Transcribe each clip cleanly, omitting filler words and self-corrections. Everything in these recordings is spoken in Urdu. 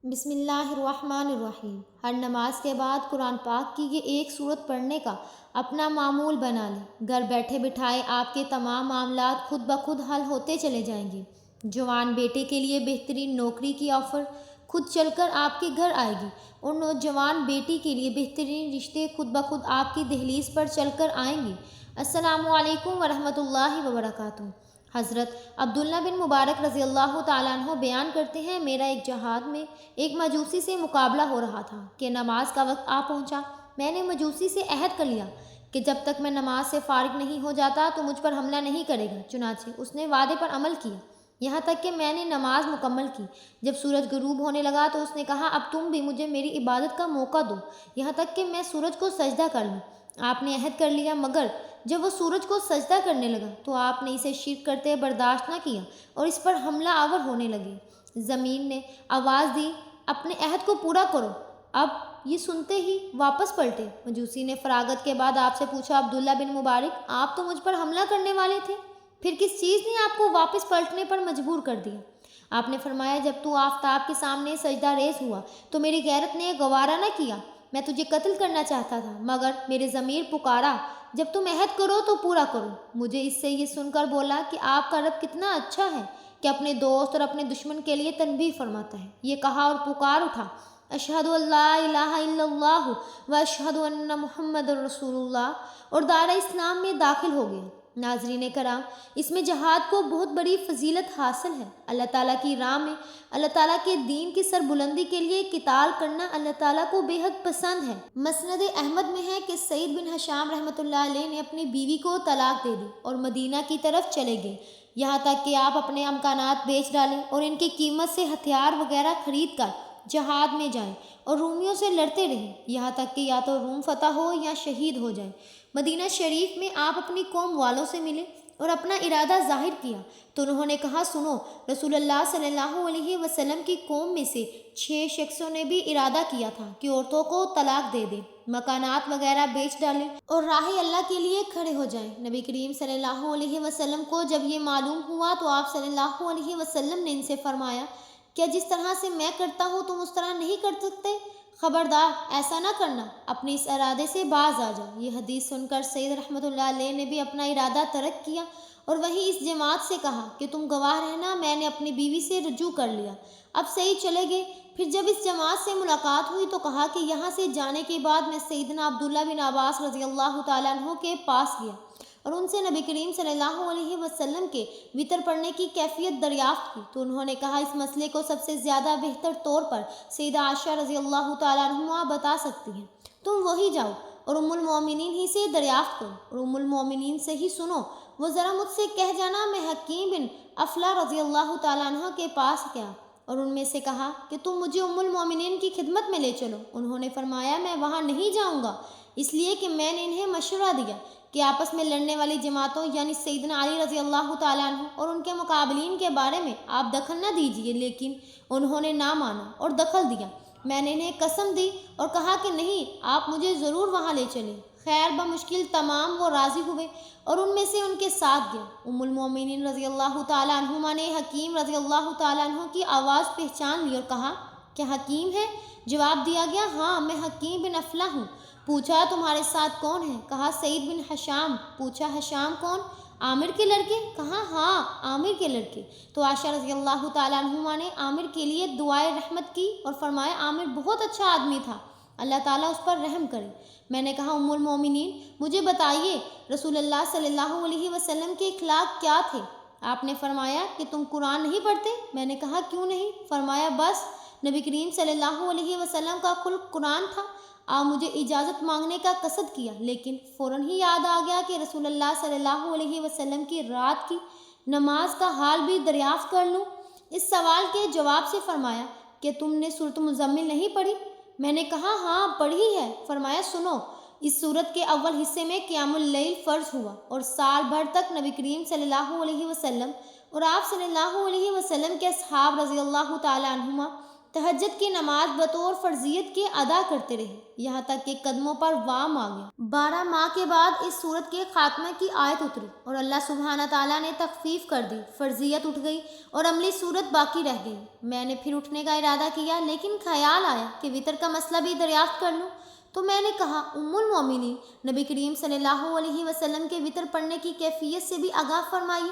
بسم اللہ الرحمن الرحیم۔ ہر نماز کے بعد قرآن پاک کی یہ ایک سورت پڑھنے کا اپنا معمول بنا لیں۔ گھر بیٹھے بٹھائے آپ کے تمام معاملات خود بخود حل ہوتے چلے جائیں گے۔ جوان بیٹے کے لیے بہترین نوکری کی آفر خود چل کر آپ کے گھر آئے گی اور نوجوان بیٹی کے لیے بہترین رشتے خود بخود آپ کی دہلیز پر چل کر آئیں گے۔ السلام علیکم ورحمۃ اللہ وبرکاتہ۔ حضرت عبداللہ بن مبارک رضی اللہ تعالیٰ عنہ بیان کرتے ہیں، میرا ایک جہاد میں ایک مجوسی سے مقابلہ ہو رہا تھا کہ نماز کا وقت آ پہنچا۔ میں نے مجوسی سے عہد کر لیا کہ جب تک میں نماز سے فارغ نہیں ہو جاتا تو مجھ پر حملہ نہیں کرے گا۔ چنانچہ اس نے وعدے پر عمل کیا یہاں تک کہ میں نے نماز مکمل کی۔ جب سورج غروب ہونے لگا تو اس نے کہا، اب تم بھی مجھے میری عبادت کا موقع دو یہاں تک کہ میں سورج کو سجدہ کر لوں۔ آپ نے عہد کر لیا، مگر جب وہ سورج کو سجدہ کرنے لگا تو آپ نے اسے شرک کرتے برداشت نہ کیا اور اس پر حملہ آور ہونے لگے۔ زمین نے آواز دی، اپنے عہد کو پورا کرو۔ اب یہ سنتے ہی واپس پلٹے۔ مجوسی نے فراغت کے بعد آپ سے پوچھا، عبداللہ بن مبارک، آپ تو مجھ پر حملہ کرنے والے تھے، پھر کس چیز نے آپ کو واپس پلٹنے پر مجبور کر دیا؟ آپ نے فرمایا، جب تو آفتاب کے سامنے سجدہ ریز ہوا تو میری غیرت نے گوارا نہ کیا۔ میں تجھے قتل کرنا چاہتا تھا، مگر میرے ضمیر پکارا، جب تم عہد کرو تو پورا کرو۔ مجھے اس سے یہ سن کر بولا کہ آپ کا رب کتنا اچھا ہے کہ اپنے دوست اور اپنے دشمن کے لیے تنبیہ فرماتا ہے۔ یہ کہا اور پکار اٹھا، اشہد ان لا الہ الا اللہ و اشہد ان محمد رسول اللہ، اور دائرہ اسلام میں داخل ہو گیا۔ ناظرین کرام، اس میں جہاد کو بہت بڑی فضیلت حاصل ہے۔ اللہ تعالیٰ کی راہ میں اللہ تعالیٰ کے دین کی سربلندی کے لیے قتال کرنا اللہ تعالیٰ کو بے حد پسند ہے۔ مسند احمد میں ہے کہ سعید بن حشام رحمۃ اللہ علیہ نے اپنی بیوی کو طلاق دے دی اور مدینہ کی طرف چلے گئے، یہاں تک کہ آپ اپنے امکانات بیچ ڈالیں اور ان کی قیمت سے ہتھیار وغیرہ خرید کر جہاد میں جائیں اور رومیوں سے لڑتے رہیں، یہاں تک کہ یا تو روم فتح ہو یا شہید ہو جائیں۔ مدینہ شریف میں آپ اپنی قوم والوں سے ملے اور اپنا ارادہ ظاہر کیا تو انہوں نے کہا، سنو، رسول اللہ صلی اللہ علیہ وسلم کی قوم میں سے 6 شخصوں نے بھی ارادہ کیا تھا کہ عورتوں کو طلاق دے دیں، مکانات وغیرہ بیچ ڈالیں اور راہ اللہ کے لیے کھڑے ہو جائیں۔ نبی کریم صلی اللہ علیہ وسلم کو جب یہ معلوم ہوا تو آپ صلی اللہ علیہ وسلم نے ان سے فرمایا، کیا جس طرح سے میں کرتا ہوں تم اس طرح نہیں کر سکتے؟ خبردار ایسا نہ کرنا، اپنے اس ارادے سے باز آ جاؤ۔ یہ حدیث سن کر سید رحمۃ اللہ علیہ نے بھی اپنا ارادہ ترک کیا اور وہیں اس جماعت سے کہا کہ تم گواہ رہنا، میں نے اپنی بیوی سے رجوع کر لیا۔ اب سعید چلے گئے۔ پھر جب اس جماعت سے ملاقات ہوئی تو کہا کہ یہاں سے جانے کے بعد میں سیدنا عبداللہ بن عباس رضی اللہ تعالیٰ عنہ کے پاس گیا اور ان سے نبی کریم صلی اللہ علیہ وسلم کے وطر پڑھنے کی کیفیت دریافت کی تو انہوں نے کہا، اس مسئلے کو سب سے زیادہ بہتر طور پر سیدہ عائشہ رضی اللہ تعالیٰ عنہ بتا سکتی ہیں، تم وہی جاؤ اور ام المومنین ہی سے دریافت کرو اور ام المومنین سے ہی سنو۔ وہ ذرا مجھ سے کہہ جانا، میں حکیم بن افلا رضی اللہ تعالیٰ عنہ کے پاس گیا اور ان میں سے کہا کہ تم مجھے ام المومنین کی خدمت میں لے چلو۔ انہوں نے فرمایا، میں وہاں نہیں جاؤں گا، اس لیے کہ میں نے انہیں مشورہ دیا کہ آپس میں لڑنے والی جماعتوں یعنی سیدنا علی رضی اللہ تعالیٰ عنہ اور ان کے مقابلین کے بارے میں آپ دخل نہ دیجیے، لیکن انہوں نے نہ مانا اور دخل دیا۔ میں نے انہیں قسم دی اور کہا کہ نہیں، آپ مجھے ضرور وہاں لے چلیں۔ خیر بمشکل تمام وہ راضی ہوئے اور ان میں سے ان کے ساتھ گیا۔ ام المومنین رضی اللہ تعالیٰ عنہما نے حکیم رضی اللہ تعالیٰ عنہ کی آواز پہچان لی اور کہا، کیا حکیم ہے؟ جواب دیا گیا، ہاں میں حکیم بن افلا ہوں۔ پوچھا، تمہارے ساتھ کون ہے؟ کہا، سعید بن حشام۔ پوچھا، حشام کون؟ عامر کے لڑکے؟ کہا، ہاں عامر کے لڑکے۔ تو عائشہ رضی اللہ تعالیٰ عنہما نے عامر کے لیے دعائے رحمت کی اور فرمایا، عامر بہت اچھا آدمی تھا، اللہ تعالیٰ اس پر رحم کرے۔ میں نے کہا، ام المومنین مجھے بتائیے رسول اللہ صلی اللہ علیہ وسلم کے اخلاق کیا تھے؟ آپ نے فرمایا کہ تم قرآن نہیں پڑھتے؟ میں نے کہا، کیوں نہیں؟ فرمایا، بس نبی کریم صلی اللہ علیہ وسلم کا خلق قرآن تھا۔ آپ مجھے اجازت مانگنے کا قصد کیا، لیکن فوراً ہی یاد آ گیا کہ رسول اللہ صلی اللہ علیہ وسلم کی رات کی نماز کا حال بھی دریافت کر لوں۔ اس سوال کے جواب سے فرمایا کہ تم نے سورۃ مزمل نہیں پڑھی؟ میں نے کہا، ہاں پڑھی ہے۔ فرمایا، سنو، اس سورت کے اول حصے میں قیام اللیل فرض ہوا اور سال بھر تک نبی کریم صلی اللہ علیہ وسلم اور آپ صلی اللہ علیہ وسلم کے اصحاب رضی اللہ تعالیٰ عنہما تہجد کی نماز بطور فرضیت کے ادا کرتے رہے یہاں تک کہ قدموں پر وام آ گیا۔ 12 ماہ کے بعد اس صورت کے خاتمے کی آیت اتری اور اللہ سبحانہ تعالیٰ نے تخفیف کر دی، فرضیت اٹھ گئی اور عملی صورت باقی رہ گئی۔ میں نے پھر اٹھنے کا ارادہ کیا، لیکن خیال آیا کہ وطر کا مسئلہ بھی دریافت کر لوں، تو میں نے کہا ام المومنین، نبی کریم صلی اللہ علیہ وسلم کے وطر پڑھنے کی کیفیت سے بھی آگاہ فرمائیے۔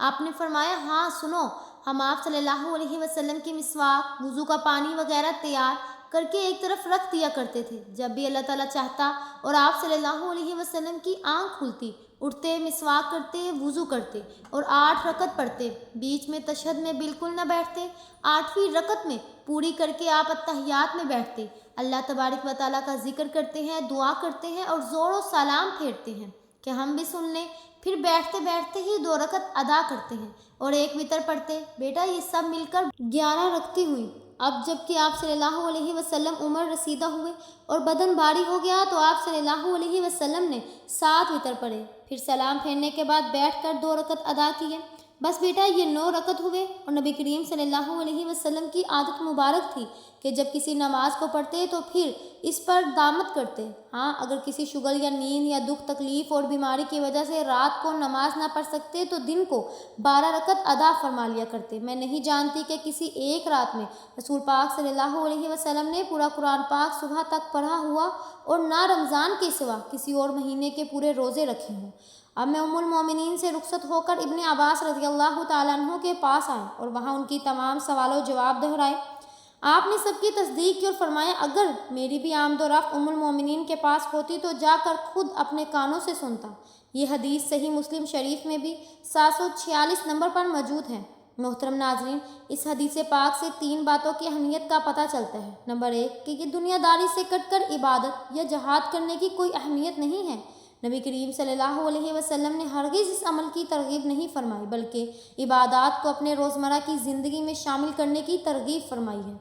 آپ نے فرمایا ہاں سنو، ہم آپ صلی اللہ علیہ وسلم کی مسواک، وضو کا پانی وغیرہ تیار کر کے ایک طرف رکھ دیا کرتے تھے۔ جب بھی اللہ تعالیٰ چاہتا اور آپ صلی اللہ علیہ وسلم کی آنکھ کھلتی، اٹھتے، مسواک کرتے، وضو کرتے اور 8 رکعت پڑھتے، بیچ میں تشہد میں بالکل نہ بیٹھتے۔ 8ویں رکعت میں پوری کر کے آپ اتحیات میں بیٹھتے، اللہ تبارک و تعالیٰ کا ذکر کرتے ہیں، دعا کرتے ہیں اور زور و سلام پھیرتے ہیں کہ ہم بھی سن لیں۔ پھر بیٹھتے بیٹھتے ہی 2 رکعت ادا کرتے ہیں اور ایک وطر پڑھتے۔ بیٹا یہ سب مل کر 11 رکعتیں ہوئی۔ اب جب کہ آپ صلی اللہ علیہ وسلم عمر رسیدہ ہوئے اور بدن بھاری ہو گیا تو آپ صلی اللہ علیہ وسلم نے 7 وطر پڑھے، پھر سلام پھیرنے کے بعد بیٹھ کر 2 رکعت ادا کیے۔ بس بیٹا یہ 9 رکعت ہوئے اور نبی کریم صلی اللہ علیہ وسلم کی عادت مبارک تھی کہ جب کسی نماز کو پڑھتے تو پھر اس پر دامت کرتے۔ ہاں اگر کسی شغل یا نیند یا دکھ تکلیف اور بیماری کی وجہ سے رات کو نماز نہ پڑھ سکتے تو دن کو 12 رکعت ادا فرما لیا کرتے۔ میں نہیں جانتی کہ کسی ایک رات میں رسول پاک صلی اللہ علیہ وسلم نے پورا قرآن پاک صبح تک پڑھا ہوا اور نہ رمضان کے سوا کسی اور مہینے کے پورے روزے رکھے ہوں۔ اب میں ام المومنین سے رخصت ہو کر ابن عباس رضی اللہ تعالیٰ عنہ کے پاس آئیں اور وہاں ان کی تمام سوال و جواب دہرائے۔ آپ نے سب کی تصدیق کی اور فرمایا اگر میری بھی آمد و رفت ام المومنین کے پاس ہوتی تو جا کر خود اپنے کانوں سے سنتا۔ یہ حدیث صحیح مسلم شریف میں بھی 746 نمبر پر موجود ہے۔ محترم ناظرین، اس حدیث پاک سے 3 باتوں کی اہمیت کا پتہ چلتا ہے۔ نمبر 1 کہ یہ دنیا داری سے کٹ کر عبادت یا جہاد کرنے کی کوئی اہمیت نہیں ہے۔ نبی کریم صلی اللہ علیہ وسلم نے ہرگز اس عمل کی ترغیب نہیں فرمائی بلکہ عبادات کو اپنے روزمرہ کی زندگی میں شامل کرنے کی ترغیب فرمائی ہے،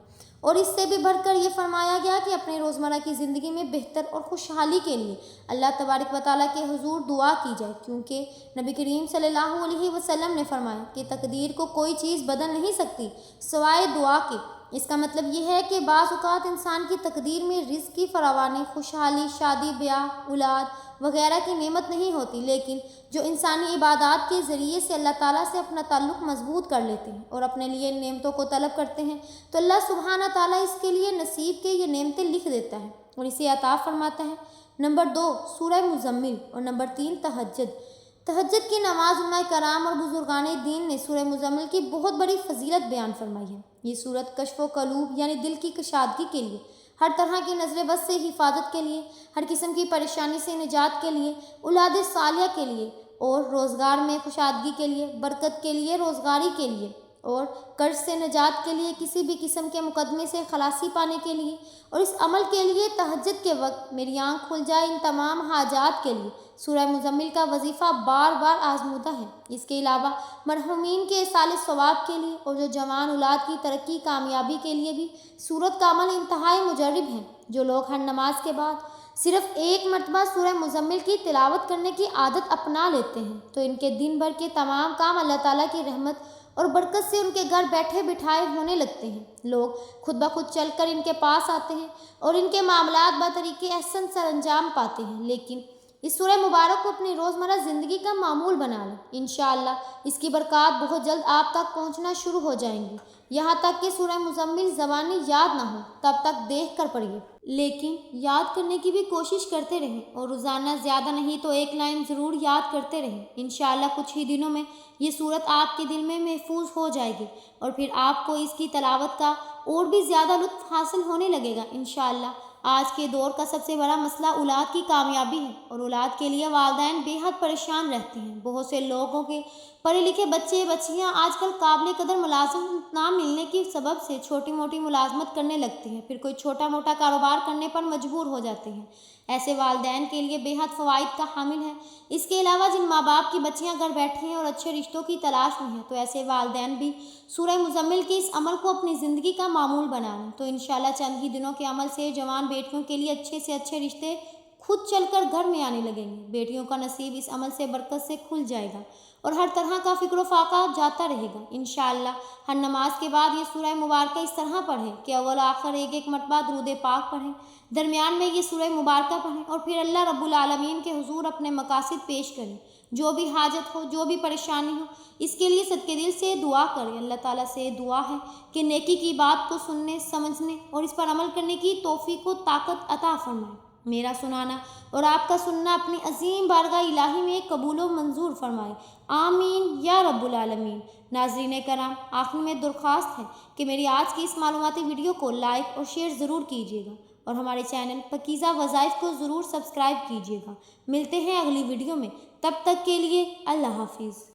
اور اس سے بھی بڑھ کر یہ فرمایا گیا کہ اپنے روزمرہ کی زندگی میں بہتر اور خوشحالی کے لیے اللہ تبارک و تعالیٰ کے حضور دعا کی جائے، کیونکہ نبی کریم صلی اللہ علیہ وسلم نے فرمایا کہ تقدیر کو کوئی چیز بدل نہیں سکتی سوائے دعا کے۔ اس کا مطلب یہ ہے کہ بعض اوقات انسان کی تقدیر میں رزق کی فراوانی، خوشحالی، شادی بیاہ، اولاد وغیرہ کی نعمت نہیں ہوتی، لیکن جو انسانی عبادات کے ذریعے سے اللہ تعالیٰ سے اپنا تعلق مضبوط کر لیتے ہیں اور اپنے لیے نعمتوں کو طلب کرتے ہیں تو اللہ سبحانہ تعالیٰ اس کے لیے نصیب کے یہ نعمتیں لکھ دیتا ہے اور اسے عطا فرماتا ہے۔ نمبر 2 سورہ مزمل اور نمبر 3 تہجد۔ تہجد کی نماز علماء کرام اور بزرگان دین نے سورہ مزمل کی بہت بڑی فضیلت بیان فرمائی ہے۔ یہ سورت کشف و قلوب یعنی دل کی کشادگی کے لیے، ہر طرح کی نظر بد سے حفاظت کے لیے، ہر قسم کی پریشانی سے نجات کے لیے، اولاد صالحہ کے لیے اور روزگار میں کشادگی کے لیے، برکت کے لیے، روزگاری کے لیے اور قرض سے نجات کے لیے، کسی بھی قسم کے مقدمے سے خلاصی پانے کے لیے اور اس عمل کے لیے تہجد کے وقت میری آنکھ کھل جائے، ان تمام حاجات کے لیے سورہ مزمل کا وظیفہ بار بار آزمودہ ہے۔ اس کے علاوہ مرحومین کے ایصال ثواب کے لیے اور جو جوان اولاد کی ترقی کامیابی کے لیے بھی سورت کا عمل انتہائی مجرب ہے۔ جو لوگ ہر نماز کے بعد صرف 1 مرتبہ سورہ مزمل کی تلاوت کرنے کی عادت اپنا لیتے ہیں تو ان کے دن بھر کے تمام کام اللہ تعالیٰ کی رحمت اور برکت سے ان کے گھر بیٹھے بٹھائے ہونے لگتے ہیں۔ لوگ خود بخود چل کر ان کے پاس آتے ہیں اور ان کے معاملات بطریقے احسن سر انجام پاتے ہیں۔ لیکن اس سورہ مبارک کو اپنی روزمرہ زندگی کا معمول بنا لیں، انشاءاللہ اس کی برکات بہت جلد آپ تک پہنچنا شروع ہو جائیں گی۔ یہاں تک کہ سورہ مزمل زبانی یاد نہ ہو تب تک دیکھ کر پڑھیے، لیکن یاد کرنے کی بھی کوشش کرتے رہیں اور روزانہ زیادہ نہیں تو 1 لائن ضرور یاد کرتے رہیں۔ انشاءاللہ کچھ ہی دنوں میں یہ سورت آپ کے دل میں محفوظ ہو جائے گی اور پھر آپ کو اس کی تلاوت کا اور بھی زیادہ لطف حاصل ہونے لگے گا انشاءاللہ۔ آج کے دور کا سب سے بڑا مسئلہ اولاد کی کامیابی ہے اور اولاد کے لیے والدین بے حد پریشان رہتے ہیں۔ بہت سے لوگوں کے پڑھے لکھے بچے بچیاں آج کل قابل قدر ملازمت نہ ملنے کی سبب سے چھوٹی موٹی ملازمت کرنے لگتے ہیں، پھر کوئی چھوٹا موٹا کاروبار کرنے پر مجبور ہو جاتے ہیں۔ ایسے والدین کے لیے بے حد فوائد کا حامل ہے۔ اس کے علاوہ جن ماں باپ کی بچیاں گھر بیٹھی ہیں اور اچھے رشتوں کی تلاش میں ہیں تو ایسے والدین بھی سورہ مزمل کے اس عمل کو اپنی زندگی کا معمول بنا لیں تو انشاءاللہ چند ہی دنوں کے عمل سے جوان بیٹیوں کے لیے اچھے سے اچھے رشتے خود چل کر گھر میں آنے لگیں گے۔ بیٹیوں کا نصیب اس عمل سے برکت سے کھل جائے گا اور ہر طرح کا فکر و فاقہ جاتا رہے گا انشاءاللہ۔ ہر نماز کے بعد یہ سورہ مبارکہ اس طرح پڑھیں کہ اول آخر ایک مرتبہ درود پاک پڑھیں، درمیان میں یہ سورہ مبارکہ پڑھیں اور پھر اللہ رب العالمین کے حضور اپنے مقاصد پیش کریں۔ جو بھی حاجت ہو، جو بھی پریشانی ہو، اس کے لیے صدقے دل سے دعا کریں۔ اللہ تعالیٰ سے دعا ہے کہ نیکی کی بات کو سننے، سمجھنے اور اس پر عمل کرنے کی توفیق و طاقت عطا فرمائے۔ میرا سنانا اور آپ کا سننا اپنی عظیم بارگاہ الہی میں قبول و منظور فرمائے، آمین یا رب العالمین۔ ناظرین کرام، آخر میں درخواست ہے کہ میری آج کی اس معلوماتی ویڈیو کو لائک اور شیئر ضرور کیجیے گا اور ہمارے چینل پاکیزہ وظائف کو ضرور سبسکرائب کیجیے گا۔ ملتے ہیں اگلی ویڈیو میں، تب تک کے لیے اللہ حافظ۔